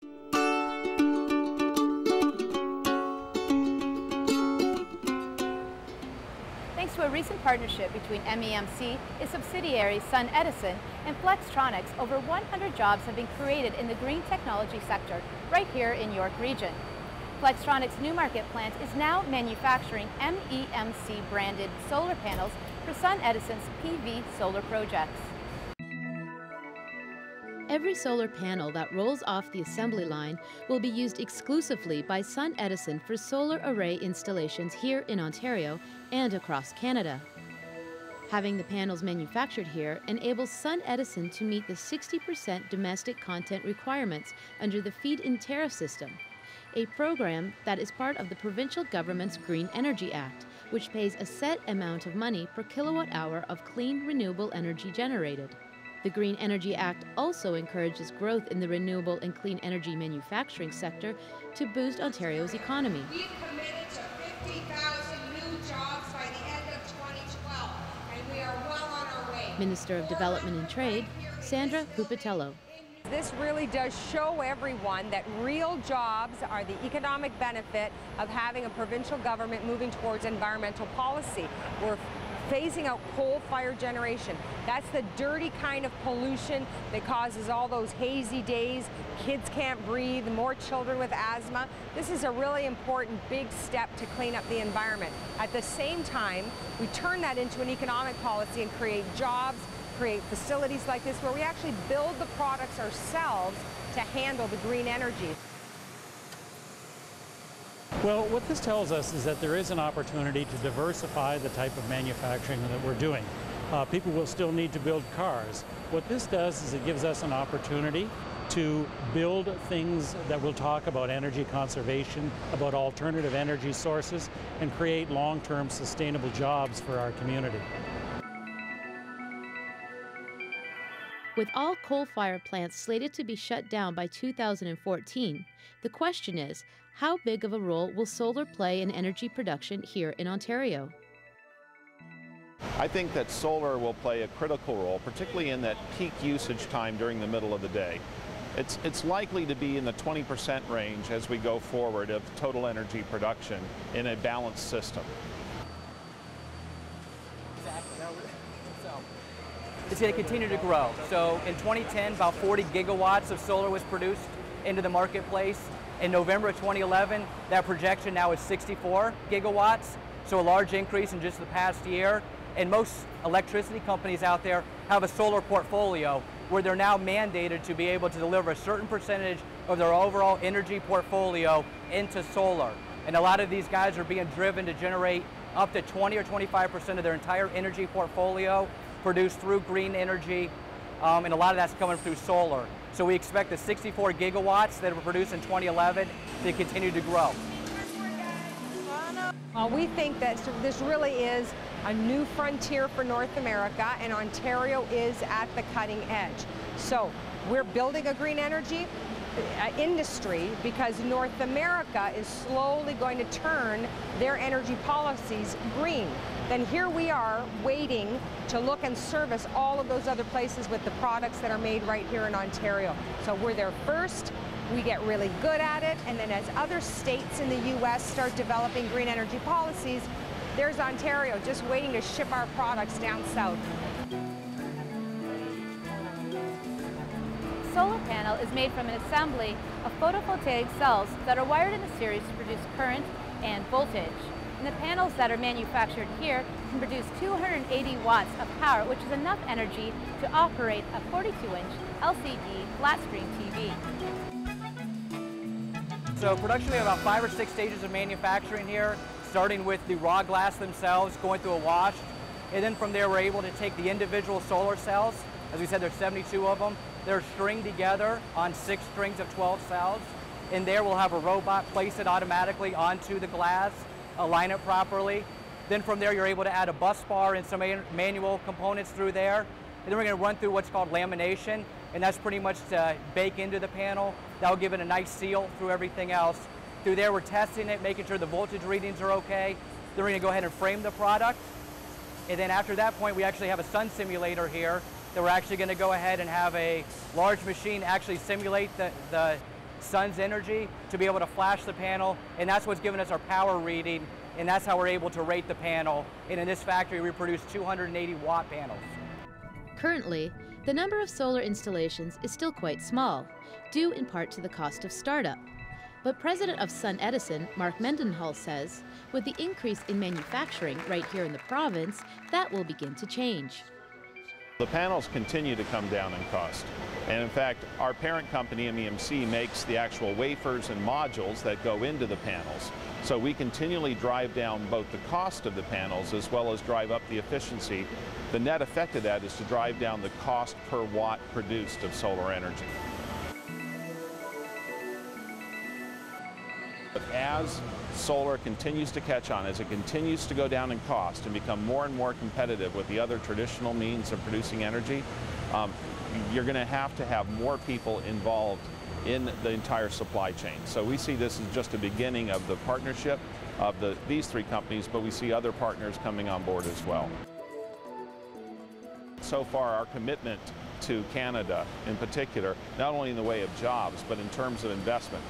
Thanks to a recent partnership between MEMC, its subsidiary SunEdison, and Flextronics, over 100 jobs have been created in the green technology sector right here in York Region. Flextronics' Newmarket plant is now manufacturing MEMC branded solar panels for SunEdison's PV solar projects. Every solar panel that rolls off the assembly line will be used exclusively by SunEdison for solar array installations here in Ontario and across Canada. Having the panels manufactured here enables SunEdison to meet the 60% domestic content requirements under the feed-in tariff system, a program that is part of the provincial government's Green Energy Act, which pays a set amount of money per kilowatt hour of clean, renewable energy generated. The Green Energy Act also encourages growth in the renewable and clean energy manufacturing sector to boost Ontario's economy. We've committed to 50,000 new jobs by the end of 2012, and we are well on our way. Minister of Development and Trade, Sandra Pupatello. This really does show everyone that real jobs are the economic benefit of having a provincial government moving towards environmental policy. We're phasing out coal-fired generation. That's the dirty kind of pollution that causes all those hazy days. Kids can't breathe, more children with asthma. This is a really important big step to clean up the environment. At the same time, we turn that into an economic policy and create jobs, create facilities like this where we actually build the products ourselves to handle the green energy. Well, what this tells us is that there is an opportunity to diversify the type of manufacturing that we're doing. People will still need to build cars. What this does is it gives us an opportunity to build things that will talk about energy conservation, about alternative energy sources, and create long-term sustainable jobs for our community. With all coal-fired plants slated to be shut down by 2014, the question is, how big of a role will solar play in energy production here in Ontario? I think that solar will play a critical role, particularly in that peak usage time during the middle of the day. It's likely to be in the 20% range as we go forward of total energy production in a balanced system. It's going to continue to grow. So in 2010, about 40 gigawatts of solar was produced into the marketplace. In November of 2011, that projection now is 64 gigawatts, so a large increase in just the past year. And most electricity companies out there have a solar portfolio where they're now mandated to be able to deliver a certain percentage of their overall energy portfolio into solar. And a lot of these guys are being driven to generate up to 20 or 25% of their entire energy portfolio produced through green energy, and a lot of that's coming through solar. So we expect the 64 gigawatts that were produced in 2011 to continue to grow. We think that this really is a new frontier for North America, and Ontario is at the cutting edge. So we're building a green energy industry because North America is slowly going to turn their energy policies green. Then here we are waiting to look and service all of those other places with the products that are made right here in Ontario. So we're there first, we get really good at it, and then as other states in the US start developing green energy policies, there's Ontario just waiting to ship our products down south. Solar panel is made from an assembly of photovoltaic cells that are wired in a series to produce current and voltage. And the panels that are manufactured here can produce 280 watts of power, which is enough energy to operate a 42-inch LCD flat-screen TV. So production, we have about 5 or 6 stages of manufacturing here, starting with the raw glass themselves, going through a wash, and then from there we're able to take the individual solar cells. As we said, there's 72 of them. They're stringed together on 6 strings of 12 cells. In there we'll have a robot place it automatically onto the glass, align it properly. Then from there you're able to add a bus bar and some manual components through there. And then we're going to run through what's called lamination, and that's pretty much to bake into the panel. That'll give it a nice seal through everything else. Through there we're testing it, making sure the voltage readings are okay. Then we're going to go ahead and frame the product. And then after that point we actually have a sun simulator here that we're actually going to go ahead and have a large machine actually simulate the sun's energy to be able to flash the panel, and that's what's given us our power reading, and that's how we're able to rate the panel. And in this factory, we produce 280 watt panels. Currently, the number of solar installations is still quite small, due in part to the cost of startup. But President of SunEdison, Mark Mendenhall, says with the increase in manufacturing right here in the province, that will begin to change. The panels continue to come down in cost. And in fact, our parent company, MEMC, makes the actual wafers and modules that go into the panels. So we continually drive down both the cost of the panels as well as drive up the efficiency. The net effect of that is to drive down the cost per watt produced of solar energy. But as solar continues to catch on, as it continues to go down in cost and become more and more competitive with the other traditional means of producing energy, you're going to have more people involved in the entire supply chain. So we see this as just a beginning of the partnership of these three companies, but we see other partners coming on board as well. So far, our commitment to Canada in particular, not only in the way of jobs, but in terms of investment.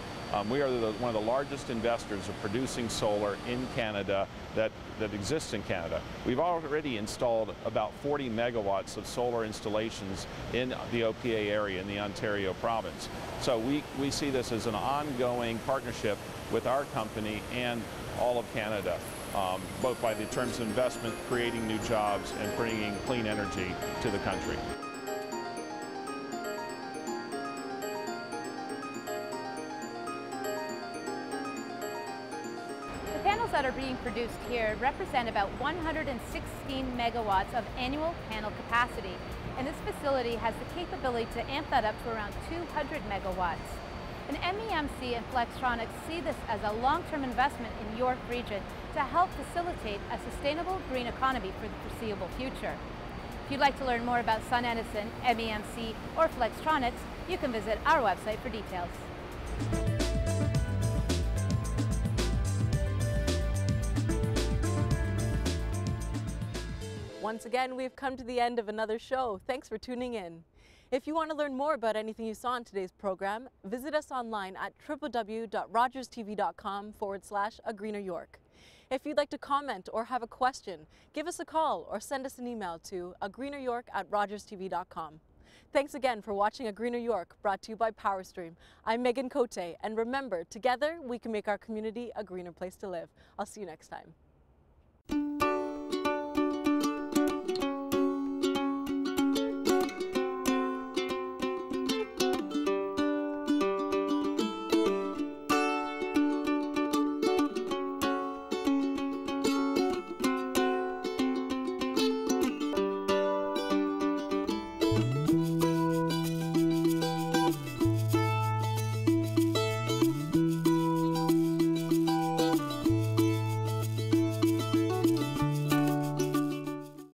We are one of the largest investors of producing solar in Canada that exists in Canada. We've already installed about 40 megawatts of solar installations in the OPA area in the Ontario province. So we see this as an ongoing partnership with our company and all of Canada, both by the terms of investment, creating new jobs, and bringing clean energy to the country. The panels that are being produced here represent about 116 megawatts of annual panel capacity, and this facility has the capability to amp that up to around 200 megawatts. And MEMC and Flextronics see this as a long-term investment in York Region to help facilitate a sustainable green economy for the foreseeable future. If you'd like to learn more about SunEdison, MEMC, or Flextronics, you can visit our website for details. Once again, we've come to the end of another show. Thanks for tuning in. If you want to learn more about anything you saw in today's program, visit us online at www.rogerstv.com/agreeneryork. If you'd like to comment or have a question, give us a call or send us an email to agreeneryork@rogerstv.com. Thanks again for watching A Greener York, brought to you by PowerStream. I'm Megan Cote, and remember, together we can make our community a greener place to live. I'll see you next time.